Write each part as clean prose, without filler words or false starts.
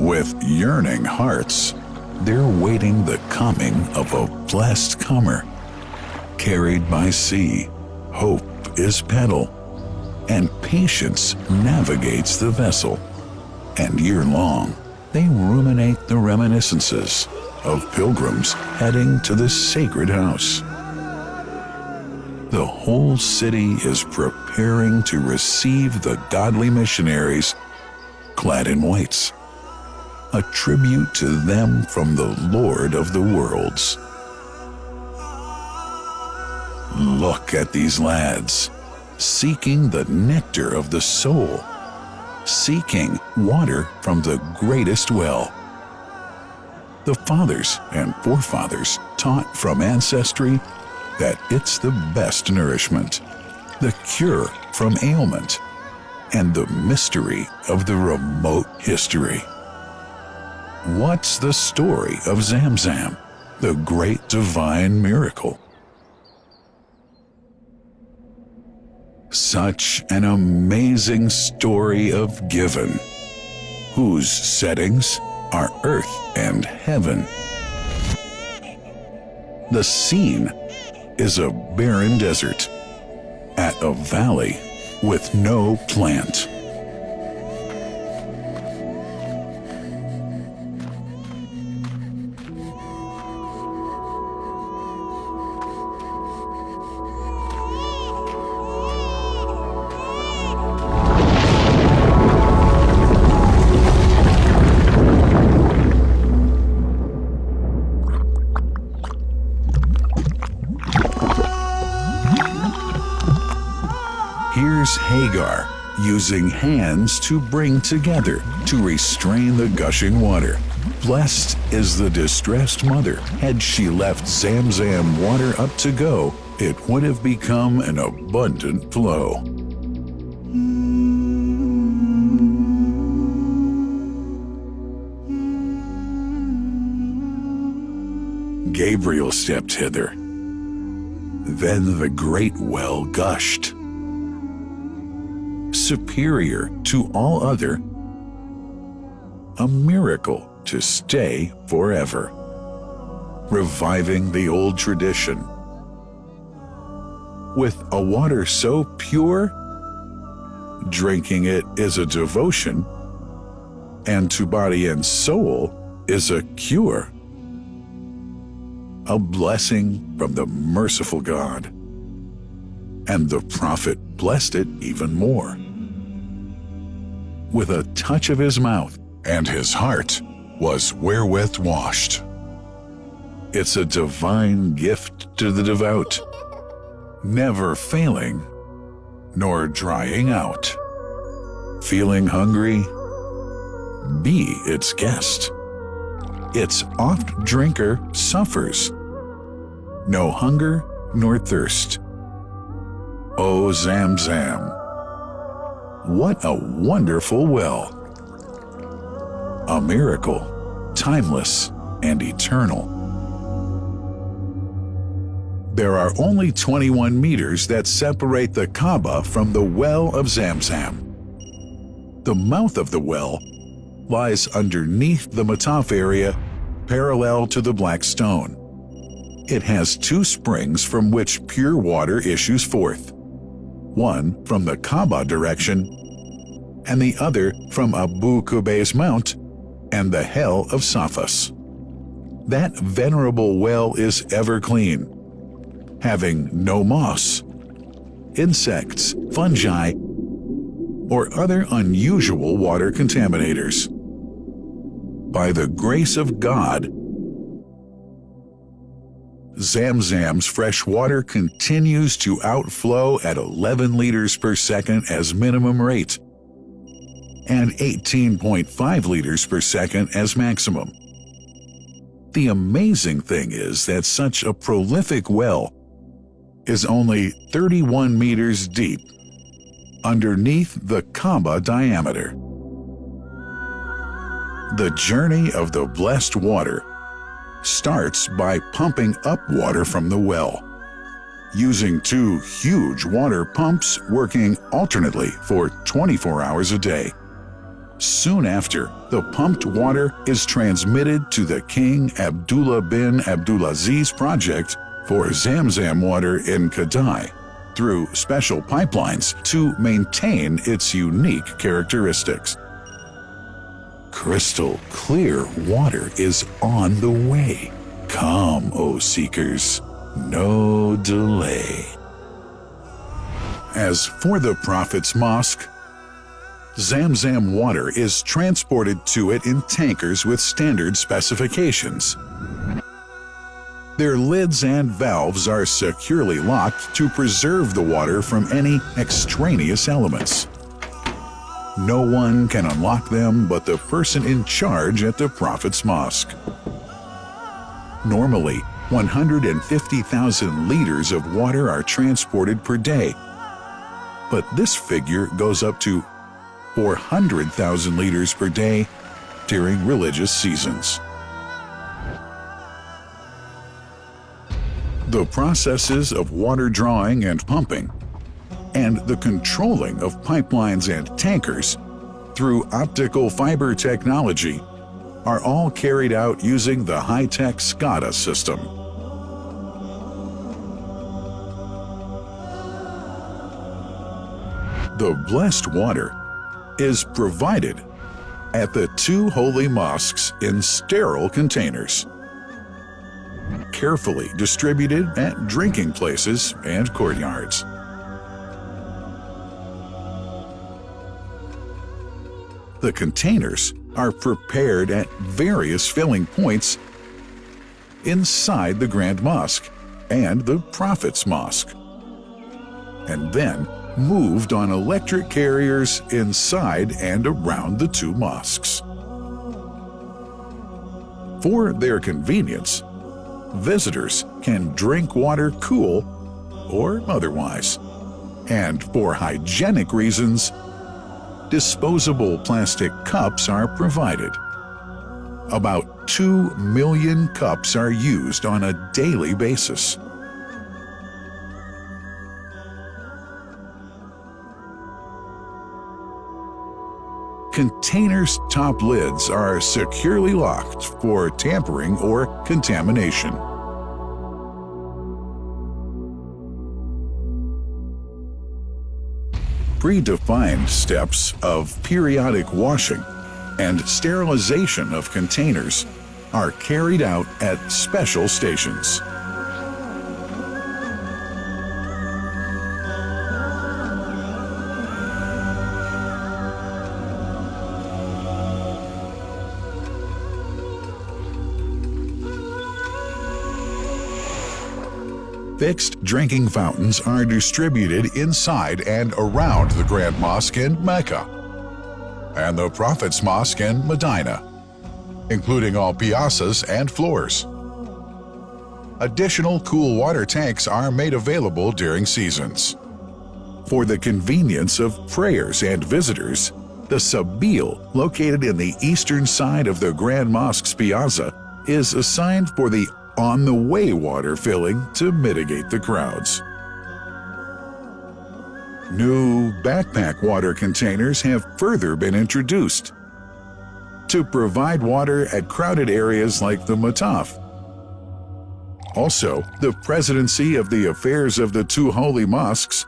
With yearning hearts, they're waiting the coming of a blessed comer. Carried by sea, hope is pedal, and patience navigates the vessel. And year-long, they ruminate the reminiscences of pilgrims heading to the sacred house. The whole city is preparing to receive the godly missionaries clad in whites, a tribute to them from the Lord of the worlds. Look at these lads, seeking the nectar of the soul, seeking water from the greatest well. The fathers and forefathers taught from ancestry that it's the best nourishment, the cure from ailment, and the mystery of the remote history. What's the story of Zamzam, the great divine miracle? Such an amazing story of giving, whose settings are earth and heaven. The scene is a barren desert at a valley with no plant. Here's Hagar, using hands to bring together, to restrain the gushing water. Blessed is the distressed mother. Had she left Zamzam water up to go, it would have become an abundant flow. Gabriel stepped hither. Then the great well gushed. Superior to all other, a miracle to stay forever, reviving the old tradition. With a water so pure, drinking it is a devotion, and to body and soul is a cure, a blessing from the merciful God. And the prophet blessed it even more. With a touch of his mouth, and his heart was wherewith washed. It's a divine gift to the devout, never failing, nor drying out. Feeling hungry? Be its guest. Its oft drinker suffers, no hunger nor thirst. O Zamzam, what a wonderful well! A miracle, timeless and eternal. There are only 21 meters that separate the Kaaba from the well of Zamzam. The mouth of the well lies underneath the Mataf area, parallel to the Black Stone. It has two springs from which pure water issues forth, one from the Kaaba direction, and the other from Abu Qubay's Mount and the Hell of Safas. That venerable well is ever clean, having no moss, insects, fungi, or other unusual water contaminators. By the grace of God, Zamzam's fresh water continues to outflow at 11 liters per second as minimum rate, and 18.5 liters per second as maximum. The amazing thing is that such a prolific well is only 31 meters deep, underneath the Kaaba diameter. The journey of the blessed water starts by pumping up water from the well, using two huge water pumps working alternately for 24 hours a day. Soon after, the pumped water is transmitted to the King Abdullah bin Abdulaziz project for Zamzam water in Kadai through special pipelines to maintain its unique characteristics. Crystal clear water is on the way. Come, O seekers, no delay. As for the Prophet's Mosque, Zamzam water is transported to it in tankers with standard specifications. Their lids and valves are securely locked to preserve the water from any extraneous elements. No one can unlock them but the person in charge at the Prophet's Mosque. Normally, 150,000 liters of water are transported per day, but this figure goes up to 400,000 liters per day during religious seasons. The processes of water drawing and pumping, and the controlling of pipelines and tankers through optical fiber technology are all carried out using the high-tech SCADA system. The blessed water is provided at the two holy mosques in sterile containers, carefully distributed at drinking places and courtyards. The containers are prepared at various filling points inside the Grand Mosque and the Prophet's Mosque, and then moved on electric carriers inside and around the two mosques. For their convenience, visitors can drink water cool or otherwise, and for hygienic reasons, disposable plastic cups are provided. About 2 million cups are used on a daily basis. Containers' top lids are securely locked for tampering or contamination. Predefined steps of periodic washing and sterilization of containers are carried out at special stations. Fixed drinking fountains are distributed inside and around the Grand Mosque in Mecca and the Prophet's Mosque in Medina, including all piazzas and floors. Additional cool water tanks are made available during seasons. For the convenience of prayers and visitors, the Sabil, located in the eastern side of the Grand Mosque's piazza, is assigned for the on-the-way water filling to mitigate the crowds. New backpack water containers have further been introduced to provide water at crowded areas like the Mataf. Also, the Presidency of the Affairs of the Two Holy Mosques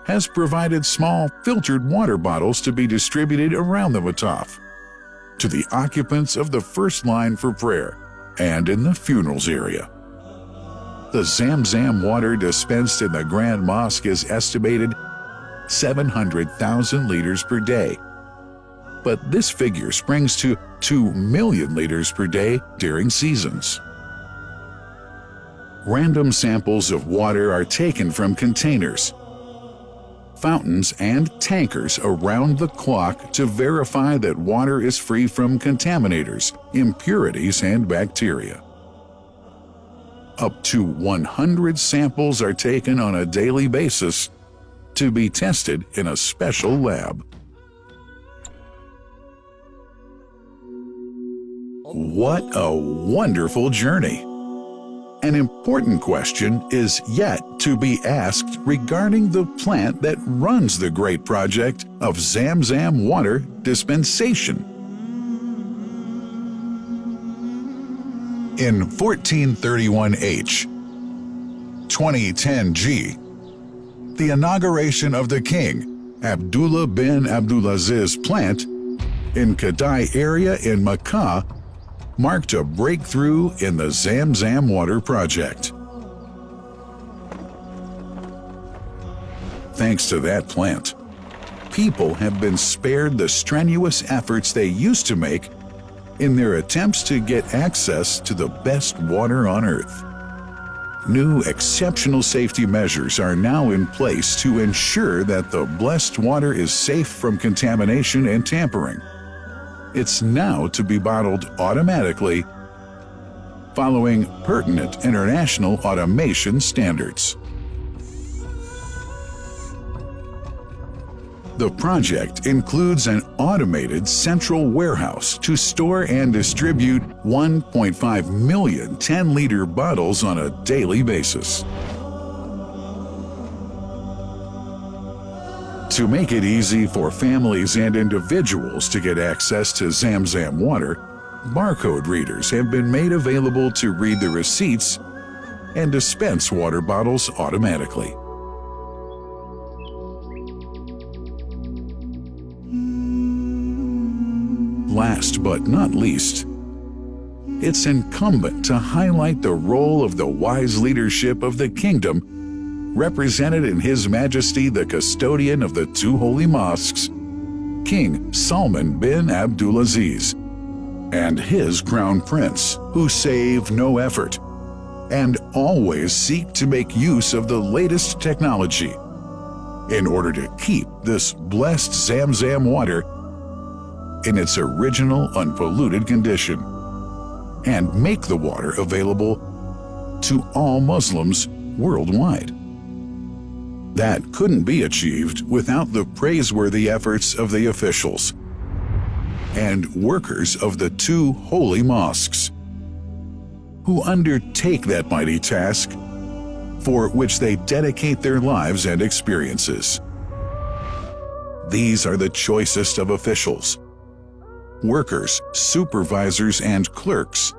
has provided small filtered water bottles to be distributed around the Mataf to the occupants of the first line for prayer and in the funerals area. The Zamzam water dispensed in the Grand Mosque is estimated 700,000 liters per day, but this figure springs to 2 million liters per day during seasons. Random samples of water are taken from containers, fountains, and tankers around the clock to verify that water is free from contaminators, impurities, and bacteria. Up to 100 samples are taken on a daily basis to be tested in a special lab. What a wonderful journey! An important question is yet to be asked regarding the plant that runs the great project of Zamzam water dispensation. In 1431H, 2010G, the inauguration of the king, Abdullah bin Abdulaziz plant in Kadai area in Makkah marked a breakthrough in the Zamzam water project. Thanks to that plant, people have been spared the strenuous efforts they used to make in their attempts to get access to the best water on earth. New exceptional safety measures are now in place to ensure that the blessed water is safe from contamination and tampering. It's now to be bottled automatically following pertinent international automation standards. The project includes an automated central warehouse to store and distribute 1.5 million 10-liter bottles on a daily basis. To make it easy for families and individuals to get access to Zamzam water, barcode readers have been made available to read the receipts and dispense water bottles automatically. Last but not least, it's incumbent to highlight the role of the wise leadership of the kingdom represented in His Majesty the custodian of the two holy mosques, King Salman bin Abdulaziz, and his crown prince, who save no effort and always seek to make use of the latest technology in order to keep this blessed Zamzam water in its original unpolluted condition and make the water available to all Muslims worldwide. That couldn't be achieved without the praiseworthy efforts of the officials and workers of the two holy mosques, who undertake that mighty task for which they dedicate their lives and experiences. These are the choicest of officials, workers, supervisors, and clerks,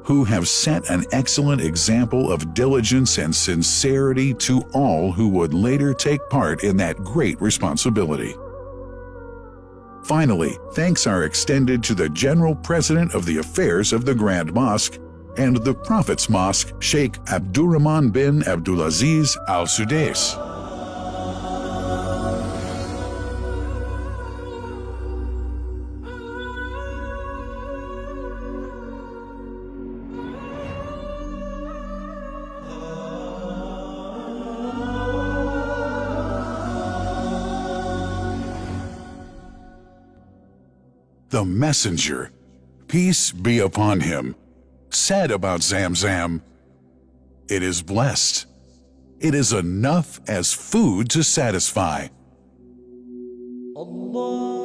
who have set an excellent example of diligence and sincerity to all who would later take part in that great responsibility. Finally, thanks are extended to the General President of the Affairs of the Grand Mosque and the Prophet's Mosque, Sheikh Abdurrahman bin Abdulaziz Al Sudais. The messenger, peace be upon him, said about Zamzam, "It is blessed. It is enough as food to satisfy." Allah.